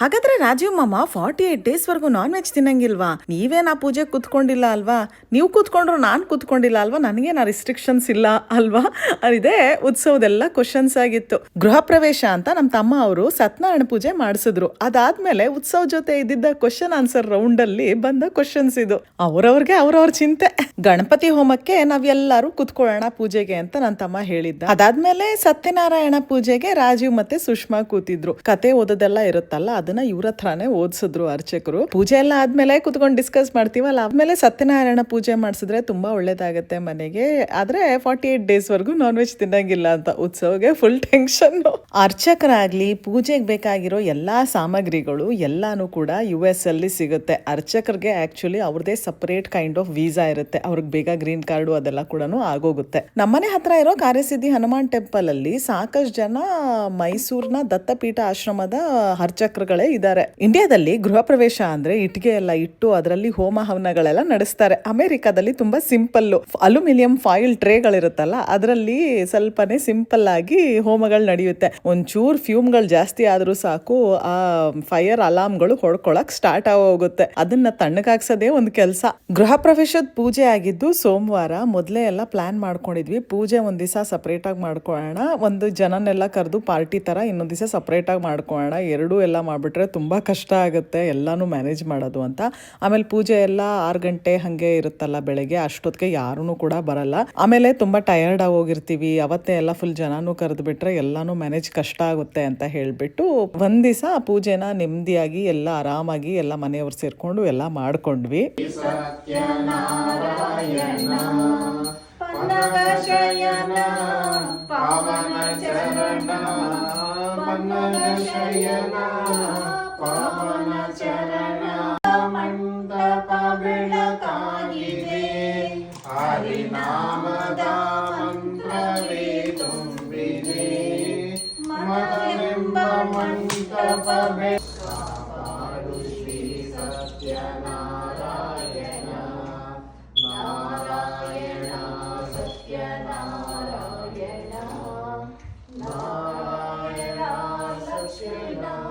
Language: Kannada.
ಹಾಗಾದ್ರೆ ರಾಜೀವ್ ಮಾಮ 48 ಡೇಸ್ ವರ್ಗು ನಾನ್ ವೆಜ್ ತಿನ್ನಂಗಿಲ್ವಾ? ನೀವೇನ್ ಆ ಪೂಜೆ ಕೂತ್ಕೊಂಡಿಲ್ಲ ಅಲ್ವಾ? ನೀವು ಕೂತ್ಕೊಂಡ್ರು ನಾನ್ ಕೂತ್ಕೊಂಡಿಲ್ಲ ಅಲ್ವಾ? ನನಗೇನ ರಿಸ್ಟ್ರಿಕ್ಷನ್ಸ್ ಇಲ್ಲ ಅಲ್ವಾ? ಅದೇ ಉತ್ಸವದೆಲ್ಲ ಕ್ವಶನ್ಸ್ ಆಗಿತ್ತು. ಗೃಹ ಪ್ರವೇಶ ಅಂತ ನಮ್ಮ ತಮ್ಮ ಅವರು ಸತ್ಯನಾರಾಯಣ ಪೂಜೆ ಮಾಡಿಸಿದ್ರು. ಅದಾದ್ಮೇಲೆ ಉತ್ಸವ ಜೊತೆ ಇದ್ದಿದ್ದ ಕ್ವಶನ್ ಆನ್ಸರ್ ರೌಂಡ್ ಅಲ್ಲಿ ಬಂದ ಕ್ವಶನ್ಸ್ ಇದು. ಅವ್ರವ್ರಿಗೆ ಅವ್ರವ್ರ ಚಿಂತೆ. ಗಣಪತಿ ಹೋಮಕ್ಕೆ ನಾವೆಲ್ಲರೂ ಕೂತ್ಕೊಳ್ಳೋಣ ಪೂಜೆಗೆ ಅಂತ ನನ್ನ ತಮ್ಮ ಹೇಳಿದ್ದ. ಅದಾದ್ಮೇಲೆ ಸತ್ಯನಾರಾಯಣ ಪೂಜೆಗೆ ರಾಜೀವ್ ಮತ್ತೆ ಸುಷ್ಮಾ ಕೂತಿದ್ರು. ಕತೆ ಓದೋದೆಲ್ಲ ಇರುತ್ತಲ್ಲ, ಅದನ್ನ ಇವ್ರ ಹತ್ರನೇ ಓದಿಸಿದ್ರು ಅರ್ಚಕರು. ಪೂಜೆ ಎಲ್ಲ ಆದ್ಮೇಲೆ ಕುತ್ಕೊಂಡು ಡಿಸ್ಕಸ್ ಮಾಡ್ತೀವಲ್ಲ, ಆದ್ಮೇಲೆ ಸತ್ಯನಾರಾಯಣ ಪೂಜೆ ಮಾಡಿಸಿದ್ರೆ ತುಂಬಾ ಒಳ್ಳೇದಾಗತ್ತೆ ಮನೆಗೆ. ಆದ್ರೆ 48 ಡೇಸ್ ವರ್ಗು ನಾನ್ ವೆಜ್ ತಿನ್ನಂಗಿಲ್ಲ ಅಂತ ಉತ್ಸವಗೆ ಫುಲ್ ಟೆನ್ಷನ್. ಅರ್ಚಕರಾಗ್ಲಿ ಪೂಜೆಗೆ ಬೇಕಾಗಿರೋ ಎಲ್ಲಾ ಸಾಮಗ್ರಿಗಳು ಎಲ್ಲಾನು ಕೂಡ US ಅಲ್ಲಿ ಸಿಗುತ್ತೆ. ಅರ್ಚಕರಿಗೆ ಆಕ್ಚುಲಿ ಅವ್ರದೇ ಸಪರೇಟ್ ಕೈಂಡ್ ಆಫ್ ವೀಸಾ ಇರುತ್ತೆ. ಅವ್ರಿಗೆ ಬೇಗ ಗ್ರೀನ್ ಕಾರ್ಡು ಅದೆಲ್ಲ ಕೂಡ ಆಗೋಗುತ್ತೆ. ನಮ್ಮನೆ ಹತ್ರ ಇರೋ ಕಾರ್ಯಸಿದ್ಧಿ ಹನುಮಾನ್ ಟೆಂಪಲ್ ಅಲ್ಲಿ ಸಾಕಷ್ಟು ಜನ ಮೈಸೂರಿನ ದತ್ತಪೀಠ ಆಶ್ರಮದ ಅರ್ಚಕರುಗಳೇ ಇದ್ದಾರೆ. ಇಂಡಿಯಾದಲ್ಲಿ ಗೃಹ ಪ್ರವೇಶ ಅಂದ್ರೆ ಇಟ್ಟಿಗೆ ಎಲ್ಲ ಇಟ್ಟು ಅದರಲ್ಲಿ ಹೋಮ ಹವನಗಳೆಲ್ಲ ನಡೆಸ್ತಾರೆ. ಅಮೆರಿಕಾದಲ್ಲಿ ತುಂಬಾ ಸಿಂಪಲ್ ಅಲ್ಯೂಮಿನಿಯಂ ಫಾಯಿಲ್ ಟ್ರೇಗಳಿರುತ್ತಲ್ಲ, ಅದರಲ್ಲಿ ಸ್ವಲ್ಪನೇ ಸಿಂಪಲ್ ಆಗಿ ಹೋಮಗಳು ನಡೆಯುತ್ತೆ. ಒಂಚೂರು ಫ್ಯೂಮ್ಗಳು ಜಾಸ್ತಿ ಆದ್ರೂ ಸಾಕು, ಆ ಫೈರ್ ಅಲಾರ್ಮ್ಗಳು ಹೊಡ್ಕೊಳಕ್ ಸ್ಟಾರ್ಟ್ ಆಗೋಗುತ್ತೆ. ಅದನ್ನ ತಣ್ಣಗಾಗ್ಸೋದೇ ಒಂದು ಕೆಲಸ. ಗೃಹ ಪ್ರವೇಶದ ಪೂಜೆ ಆಗಿದ್ದು ಸೋಮವಾರ. ಮೊದಲೇ ಎಲ್ಲ ಪ್ಲಾನ್ ಮಾಡ್ಕೊಂಡಿದ್ವಿ. ಪೂಜೆ ಒಂದ್ ದಿವಸ ಸಪರೇಟ್ ಆಗಿ ಮಾಡ್ಕೊಳ್ಳೋಣ, ಒಂದು ಜನನೆಲ್ಲ ಕರೆದು ಪಾರ್ಟಿ ತರ ಇನ್ನೊಂದ್ ದಿವಸ ಸಪರೇಟ್ ಆಗಿ ಮಾಡ್ಕೊಳ್ಳೋಣ. ಎರಡೂ ಎಲ್ಲ ಮಾಡ್ಬಿಟ್ರೆ ತುಂಬಾ ಕಷ್ಟ ಆಗುತ್ತೆ ಎಲ್ಲಾನು ಮ್ಯಾನೇಜ್ ಮಾಡೋದು ಅಂತ. ಆಮೇಲೆ ಪೂಜೆ ಎಲ್ಲ 6 ಗಂಟೆ ಹಂಗೆ ಇರುತ್ತಲ್ಲ ಬೆಳಗ್ಗೆ, ಅಷ್ಟೊತ್ತಿಗೆ ಯಾರೂ ಕೂಡ ಬರಲ್ಲ. ಆಮೇಲೆ ತುಂಬಾ ಟಯರ್ಡ್ ಆಗಿ ಹೋಗಿರ್ತೀವಿ. ಅವತ್ತೇ ಎಲ್ಲ ಫುಲ್ ಜನನೂ ಕರೆದು ಬಿಟ್ರೆ ಎಲ್ಲಾನು ಮ್ಯಾನೇಜ್ ಕಷ್ಟ ಆಗುತ್ತೆ ಅಂತ ಹೇಳ್ಬಿಟ್ಟು ಒಂದ್ ದಿವಸ ಪೂಜೆನ ನೆಮ್ಮದಿಯಾಗಿ ಎಲ್ಲ ಆರಾಮಾಗಿ ಎಲ್ಲ ಮನೆಯವ್ರು ಸೇರ್ಕೊಂಡು ಎಲ್ಲ ಮಾಡ್ಕೊಂಡ್ವಿ. ಶಯನ ಪಾವನ ಚರಣ ಶಯನ ಪಾವನ ಚರಣ ಮಂಟಪ ಬೆಳಕಾಗಿದೆ, ಹರಿನಾಮದ ಮಂತ್ರವೇ ತುಂಬಿದೆ, ಮನೆಂಬ ಮಂಟಪ ಕಾಪಾಡು ಶ್ರೀ ಸತ್ಯನಾರಾಯಣ ನಾರಾಯಣ ಸತ್ಯನಾರಾಯಣ ನಾರಾಯಣ ಸತ್ಯನಾರಾಯಣ.